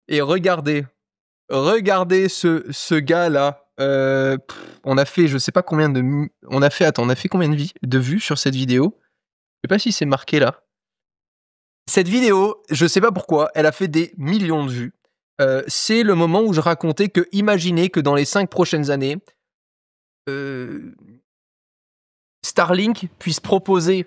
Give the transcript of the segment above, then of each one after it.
Et regardez, regardez ce gars-là. On a fait, je sais pas combien de... On a fait combien de vues sur cette vidéo? Je sais pas si c'est marqué là. Cette vidéo, je sais pas pourquoi, elle a fait des millions de vues. C'est le moment où je racontais que, imaginez que dans les 5 prochaines années, Starlink puisse proposer...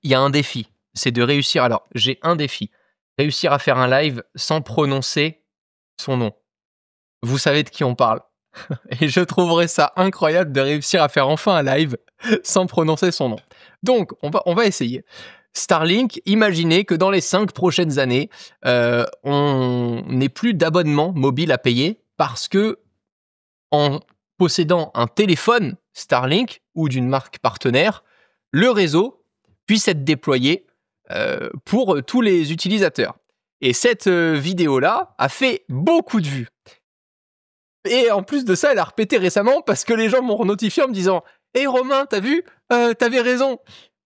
Il y a un défi, c'est de réussir... Alors, j'ai un défi. Réussir à faire un live sans prononcer son nom. Vous savez de qui on parle. Et je trouverais ça incroyable de réussir à faire enfin un live sans prononcer son nom. Donc, on va essayer. Starlink, imaginez que dans les 5 prochaines années, on n'ait plus d'abonnement mobile à payer parce que, en possédant un téléphone Starlink ou d'une marque partenaire, le réseau puisse être déployé pour tous les utilisateurs. Et cette vidéo-là a fait beaucoup de vues. Et en plus de ça, elle a répété récemment parce que les gens m'ont notifié en me disant « Hey Romain, t'as vu t'avais raison !»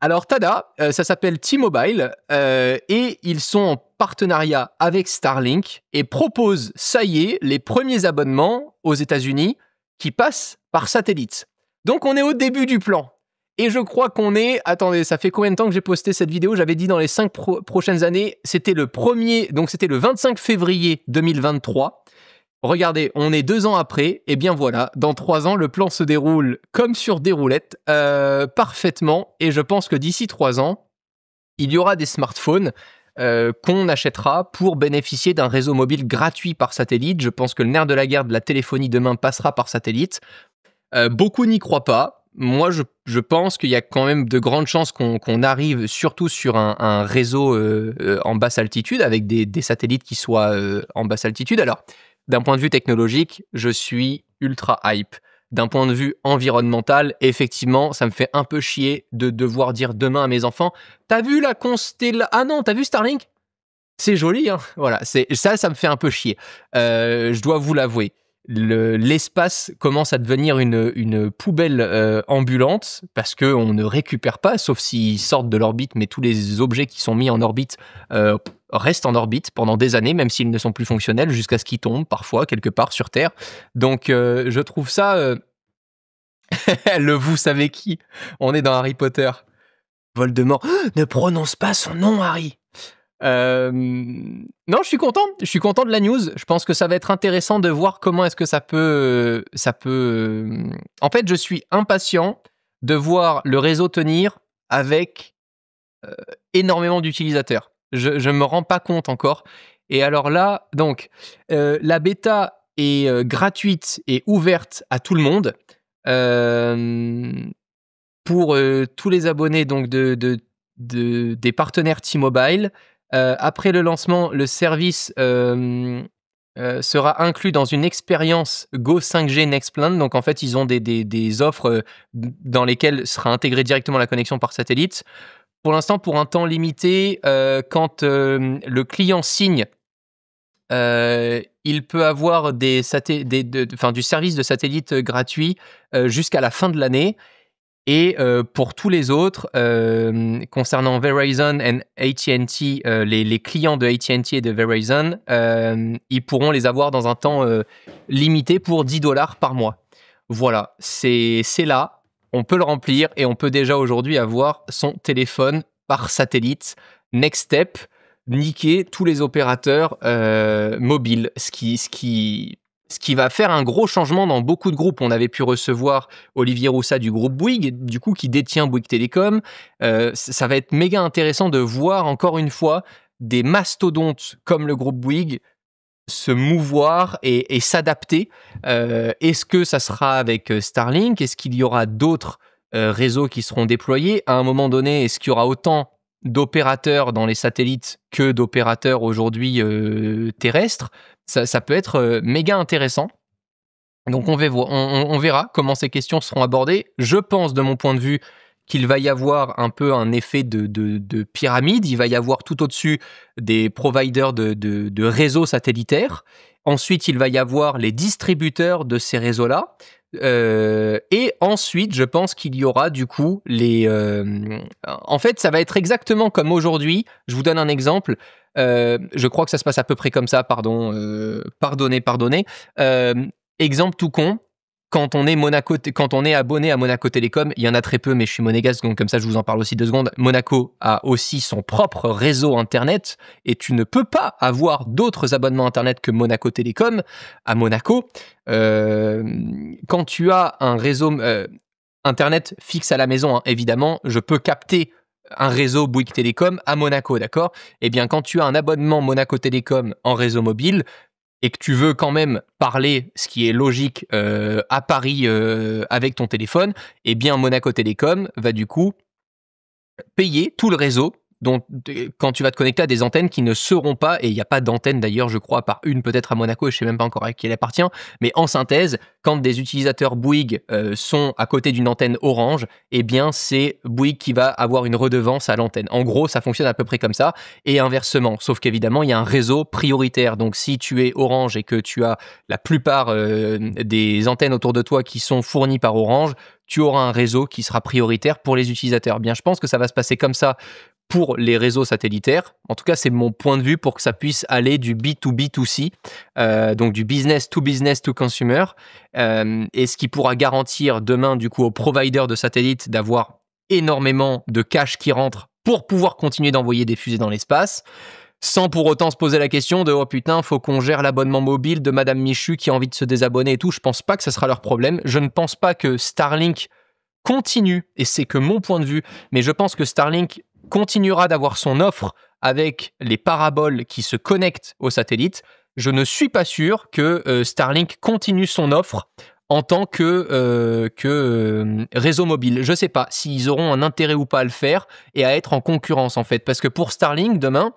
Alors tada, ça s'appelle T-Mobile et ils sont en partenariat avec Starlink et proposent, ça y est, les premiers abonnements aux États-Unis qui passent par satellite. Donc on est au début du plan. Et je crois qu'on est... Attendez, ça fait combien de temps que j'ai posté cette vidéo? J'avais dit dans les 5 prochaines années, c'était le 25 février 2023. Regardez, on est 2 ans après, et bien voilà, dans 3 ans, le plan se déroule comme sur des roulettes, parfaitement, et je pense que d'ici 3 ans, il y aura des smartphones qu'on achètera pour bénéficier d'un réseau mobile gratuit par satellite. Je pense que le nerf de la guerre de la téléphonie demain passera par satellite. Beaucoup n'y croient pas. Moi, je pense qu'il y a quand même de grandes chances qu'on arrive surtout sur un réseau en basse altitude, avec des satellites qui soient en basse altitude. Alors, d'un point de vue technologique, je suis ultra hype. D'un point de vue environnemental, effectivement, ça me fait un peu chier de devoir dire demain à mes enfants « T'as vu la constellation... Ah non, t'as vu Starlink ?» C'est joli, hein. Voilà, ça me fait un peu chier. Je dois vous l'avouer. L'espace commence à devenir une poubelle ambulante parce qu'on ne récupère pas, sauf s'ils sortent de l'orbite, mais tous les objets qui sont mis en orbite restent en orbite pendant des années, même s'ils ne sont plus fonctionnels, jusqu'à ce qu'ils tombent parfois quelque part sur Terre. Donc je trouve ça... le vous savez qui? On est dans Harry Potter. Voldemort. Ne prononce pas son nom, Harry. Non, je suis content de la news. Je pense que ça va être intéressant de voir comment est-ce que ça peut. En fait, je suis impatient de voir le réseau tenir avec énormément d'utilisateurs. Je me rends pas compte encore. Et alors là, donc, la bêta est gratuite et ouverte à tout le monde pour tous les abonnés donc des partenaires T-Mobile. Après le lancement, le service sera inclus dans une expérience Go 5G Next Plan. Donc en fait, ils ont des offres dans lesquelles sera intégrée directement la connexion par satellite. Pour l'instant, pour un temps limité, quand le client signe, il peut avoir du service de satellite gratuit jusqu'à la fin de l'année. Et pour tous les autres, concernant Verizon et AT&T, les clients de AT&T et de Verizon, ils pourront les avoir dans un temps limité pour $10 par mois. Voilà, c'est là, on peut le remplir et on peut déjà aujourd'hui avoir son téléphone par satellite. Next step, niquer tous les opérateurs mobiles, ce qui va faire un gros changement dans beaucoup de groupes. On avait pu recevoir Olivier Roussat du groupe Bouygues, du coup, qui détient Bouygues Télécom. Ça va être méga intéressant de voir, encore une fois, des mastodontes comme le groupe Bouygues se mouvoir et s'adapter. Est-ce que ça sera avec Starlink? Est-ce qu'il y aura d'autres réseaux qui seront déployés? À un moment donné, est-ce qu'il y aura autant d'opérateurs dans les satellites que d'opérateurs aujourd'hui terrestres? Ça peut être méga intéressant. Donc on verra comment ces questions seront abordées. Je pense, de mon point de vue, qu'il va y avoir un peu un effet de pyramide. Il va y avoir tout au-dessus des providers de réseaux satellitaires. Ensuite, il va y avoir les distributeurs de ces réseaux-là. Et ensuite, je pense qu'il y aura du coup en fait, ça va être exactement comme aujourd'hui. Je vous donne un exemple. Je crois que ça se passe à peu près comme ça, pardon. Pardonnez. Exemple tout con. Quand on est abonné à Monaco Télécom, il y en a très peu, mais je suis monégasque, donc comme ça, je vous en parle aussi 2 secondes. Monaco a aussi son propre réseau Internet, et tu ne peux pas avoir d'autres abonnements Internet que Monaco Télécom à Monaco. Quand tu as un réseau Internet fixe à la maison, hein, évidemment, je peux capter un réseau Bouygues Télécom à Monaco, d'accord? Eh bien, quand tu as un abonnement Monaco Télécom en réseau mobile, et que tu veux quand même parler, ce qui est logique, à Paris avec ton téléphone, eh bien Monaco Télécom va du coup payer tout le réseau quand tu vas te connecter à des antennes qui ne seront pas, et il n'y a pas d'antenne d'ailleurs, je crois, à part une peut-être à Monaco, et je ne sais même pas encore à qui elle appartient, mais en synthèse, quand des utilisateurs Bouygues sont à côté d'une antenne Orange, eh bien c'est Bouygues qui va avoir une redevance à l'antenne. En gros, ça fonctionne à peu près comme ça, et inversement, sauf qu'évidemment, il y a un réseau prioritaire, donc si tu es Orange et que tu as la plupart des antennes autour de toi qui sont fournies par Orange, tu auras un réseau qui sera prioritaire pour les utilisateurs. Bien, je pense que ça va se passer comme ça pour les réseaux satellitaires. En tout cas, c'est mon point de vue pour que ça puisse aller du B2B2C, donc du business to consumer, et ce qui pourra garantir demain, du coup, aux providers de satellites d'avoir énormément de cash qui rentre pour pouvoir continuer d'envoyer des fusées dans l'espace, sans pour autant se poser la question de « Oh putain, faut qu'on gère l'abonnement mobile de Madame Michu qui a envie de se désabonner et tout ». Je pense pas que ça sera leur problème. Je ne pense pas que Starlink continue, et c'est que mon point de vue, mais je pense que Starlink continuera d'avoir son offre avec les paraboles qui se connectent aux satellites. Je ne suis pas sûr que Starlink continue son offre en tant que réseau mobile. Je ne sais pas s'ils auront un intérêt ou pas à le faire et à être en concurrence en fait. Parce que pour Starlink, demain,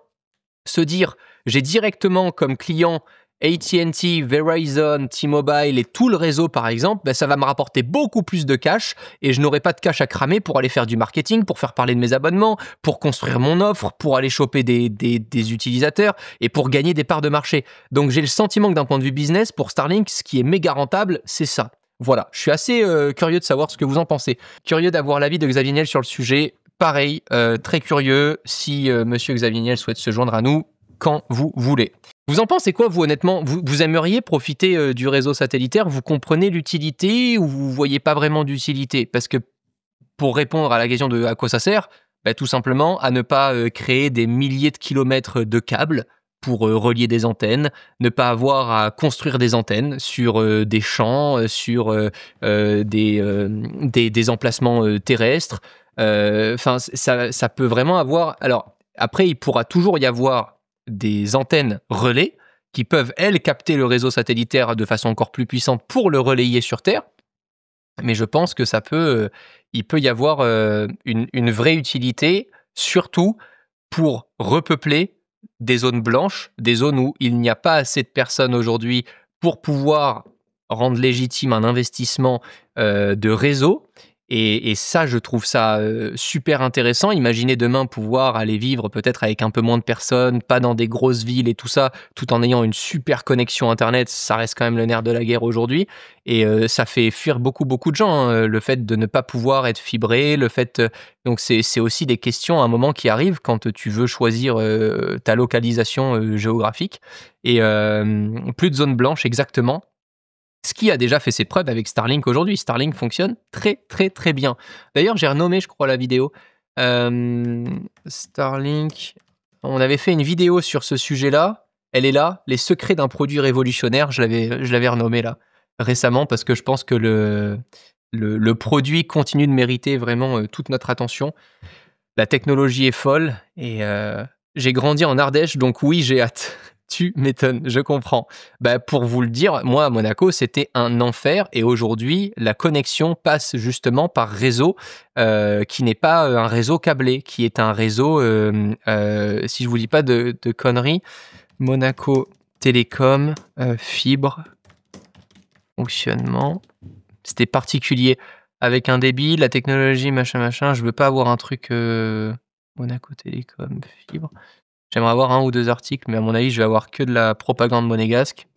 se dire j'ai directement comme client AT&T, Verizon, T-Mobile et tout le réseau par exemple, ben ça va me rapporter beaucoup plus de cash et je n'aurai pas de cash à cramer pour aller faire du marketing, pour faire parler de mes abonnements, pour construire mon offre, pour aller choper des utilisateurs et pour gagner des parts de marché. Donc j'ai le sentiment que d'un point de vue business, pour Starlink, ce qui est méga rentable, c'est ça. Voilà, je suis assez curieux de savoir ce que vous en pensez. Curieux d'avoir l'avis de Xavier Niel sur le sujet. Pareil, très curieux si monsieur Xavier Niel souhaite se joindre à nous quand vous voulez. Vous en pensez quoi, vous, honnêtement? Vous aimeriez profiter du réseau satellitaire? Vous comprenez l'utilité ou vous voyez pas vraiment d'utilité? Parce que pour répondre à la question de à quoi ça sert, bah, tout simplement à ne pas créer des milliers de kilomètres de câbles pour relier des antennes, ne pas avoir à construire des antennes sur des champs, sur des emplacements terrestres. Enfin, ça peut vraiment avoir... Alors, après, il pourra toujours y avoir des antennes relais qui peuvent, elles, capter le réseau satellitaire de façon encore plus puissante pour le relayer sur Terre. Mais je pense que il peut y avoir une vraie utilité, surtout pour repeupler des zones blanches, des zones où il n'y a pas assez de personnes aujourd'hui pour pouvoir rendre légitime un investissement de réseau. Et ça, je trouve ça super intéressant. Imaginez demain pouvoir aller vivre peut-être avec un peu moins de personnes, pas dans des grosses villes et tout ça, tout en ayant une super connexion Internet. Ça reste quand même le nerf de la guerre aujourd'hui. Et ça fait fuir beaucoup de gens, hein, le fait de ne pas pouvoir être fibré, le fait... donc c'est aussi des questions à un moment qui arrivent quand tu veux choisir ta localisation géographique. Et plus de zones blanches, exactement. Ce qui a déjà fait ses preuves avec Starlink aujourd'hui. Starlink fonctionne très bien. D'ailleurs, j'ai renommé, je crois, la vidéo. Starlink. On avait fait une vidéo sur ce sujet-là. Elle est là. Les secrets d'un produit révolutionnaire. Je l'avais renommé là récemment parce que je pense que le produit continue de mériter vraiment toute notre attention. La technologie est folle et j'ai grandi en Ardèche, donc oui, j'ai hâte. Tu m'étonnes, je comprends. Bah, pour vous le dire, moi, à Monaco, c'était un enfer. Et aujourd'hui, la connexion passe justement par réseau qui n'est pas un réseau câblé, qui est un réseau, si je vous dis pas de conneries, Monaco Télécom, fibre, fonctionnement. C'était particulier. Avec un débit, la technologie, machin. Je veux pas avoir un truc Monaco Télécom, fibre. J'aimerais avoir 1 ou 2 articles, mais à mon avis, je vais avoir que de la propagande monégasque.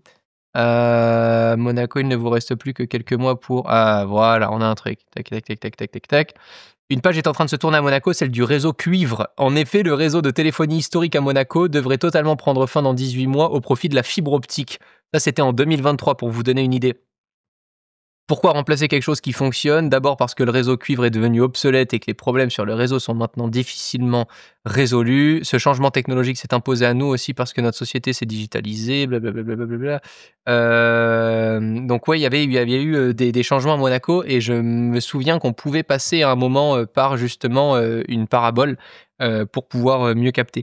Monaco, il ne vous reste plus que quelques mois pour... Ah, voilà, on a un truc. Tac. Une page est en train de se tourner à Monaco, celle du réseau cuivre. En effet, le réseau de téléphonie historique à Monaco devrait totalement prendre fin dans 18 mois au profit de la fibre optique. Ça, c'était en 2023 pour vous donner une idée. Pourquoi remplacer quelque chose qui fonctionne? D'abord parce que le réseau cuivre est devenu obsolète et que les problèmes sur le réseau sont maintenant difficilement résolus. Ce changement technologique s'est imposé à nous aussi parce que notre société s'est digitalisée, blablabla. Donc ouais, il y avait eu des changements à Monaco et je me souviens qu'on pouvait passer à un moment par justement une parabole pour pouvoir mieux capter.